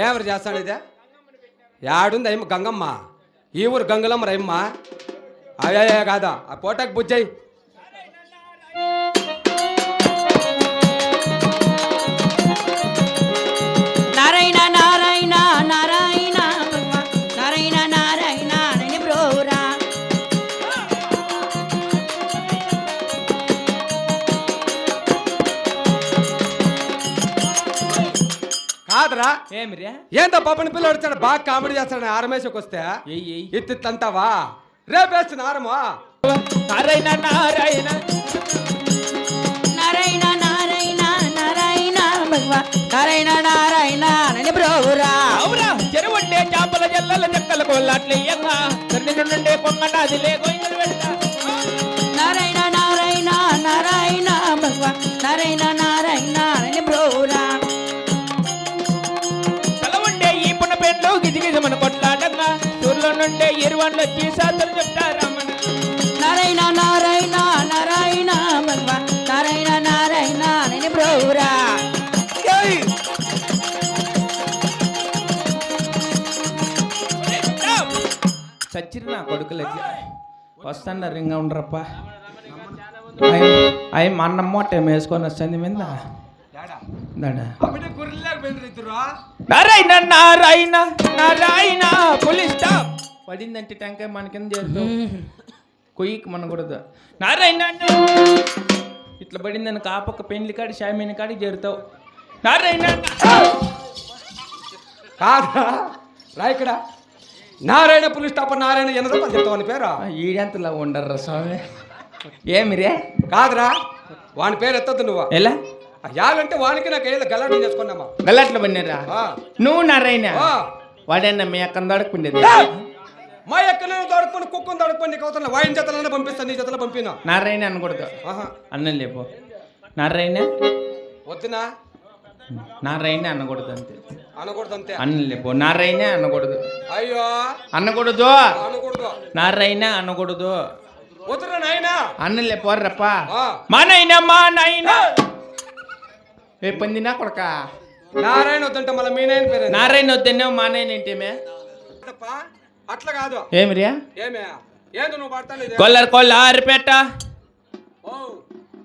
ఎవరు చేస్తాడు ఇదే యాడుంది అయ్యమ్మ గంగమ్మ ఈ ఊరు గంగులమ్మ రయ్యమ్మ అయ్యా కాదా ఆ పోటాకి బుజ్జయ్యి నారాయణ నారాయణ నారాయణ నారాయణ నారాయణ నని బ్రోరా కాదురా ఏమిరా ఏందో పాపని పిల్లడు వచ్చాడు బాగా కామెడీ చేస్తాడు ఆరమేషకు వస్తే ఇత్తిత్తంతావా రేపేస్తుంది ఆరమా నారాయణ నారాయణ నారాయణ నారాయణ నారాయణ భగవా నారాయణ నారాయణ నని బ్రోరా అవురా చెరువుండే చేపల జల్లల చెక్కల కొల్లాట్లేయంగా కర్ణి నుండే పొంగనాది లేగోయింగలు వెళ్తా నారాయణ నారాయణ నారాయణ భగవా నారాయణ నారాయణ నని బ్రోరా గిదిగిది మన కొట్లాడంగా ఊర్లో నుండే ఇరువన్లు వచ్చి సాతలు చెప్తారామణ నారాయణ నారాయణ నారాయణ భగవా నారాయణ నారాయణ నని బ్రోరా చచ్చిరి నా కొడుకులు వస్తాండారు ఇంకా ఉండరప్ప అయ్యి మా అన్న మూట వేసుకొని వస్తుంది మీద నారాయణ నారాయణ నారాయణ పోలీస్ స్టాప్ పడిందంటే టెంకాయ మనకింద చేస్తాం కొయ్యికి మనకూడదు నారాయణ ఇట్లా పడిందని కాపక్క పెండ్లి కాడి షామీని కాడికి చేరుతావు నారాయణ కాదా రా ఇక్కడ నారాయణ పులి స్టాప్ నారాయణ ఎన్నదో చెప్తావు అని పేరు ఈడెంతలా ఉండర్రా స్వామి ఏమిరే కాదురా వాని పేరు ఎత్తద్దు నువ్వు ఎలా యాలంటే వానికి నాకు ఏదో గలాట చేసుకున్నామా గలాట్లో పడినారా నువ్వు నారాయణ వాడన్నా మీ అక్కను దొడకుండేది మా ఎక్కను దొడుకుని కుక్కను దొడుకుని నీకు అవుతున్నా వాయిన జతలనే పంపిస్తాను నీ జతలో పంపినా నారాయణ అనకూడదు అన్నం లేపో నారాయణ వద్దునా నారాయణ అనకూడదు అంతే అనకూడదు అంతే అన్నం లేపో నారాయణ అనకూడదు అయ్యో అనకూడదు అనకూడదు నారాయణ అనకూడదు వద్దురా నాయనా అన్నం లేపోర్రప్ప మా నాయన మా నాయన ఏ పందినా కొడక నారాయణ వద్దంటే మళ్ళీ మీ నాయన పేరు నారాయణ వద్దన్నావు మా నాయన ఏంటేమే అట్లా కాదు ఏమిరియా ఏమే ఏందో నువ్వు పడతాను కొల్లరు కొల్లారిపేట ఓ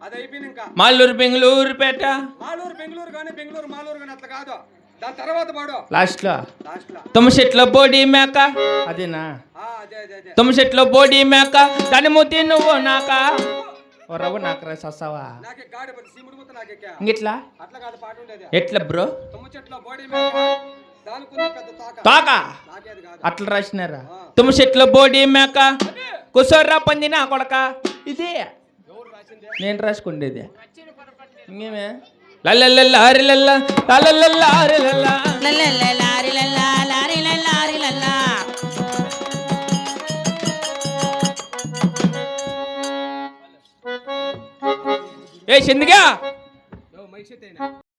అది అయిపోయింది ఇంకా మాలూరు బెంగళూరుపేట మాలూరు బెంగళూరు కానీ బెంగళూరు మాలూరు కానీ అట్లా కాదు దాని తర్వాత పాడు లాస్ట్ లో తుమ్మచెట్లో బోడి మేక అదేనా తుమ్మచెట్లో బోడి మేక దాని ముద్ది నువ్వు నాక రవ్వ నాకు రా సస్తావా ఇంగిట్లా ఎట్లా బ్రో తాక అట్లా రాసినారా తుమ్మచెట్లో బోడి మేక కుసోర్రా పందినా కొడక ఇదే నేను రాసుకుండేది ఇంకేమే లల్లల్లారిలల్లా లల్లల్లారిలల్లా లల్లల్లారిలల్లా లారిలల్లారిలల్లా ఏ చిందిగా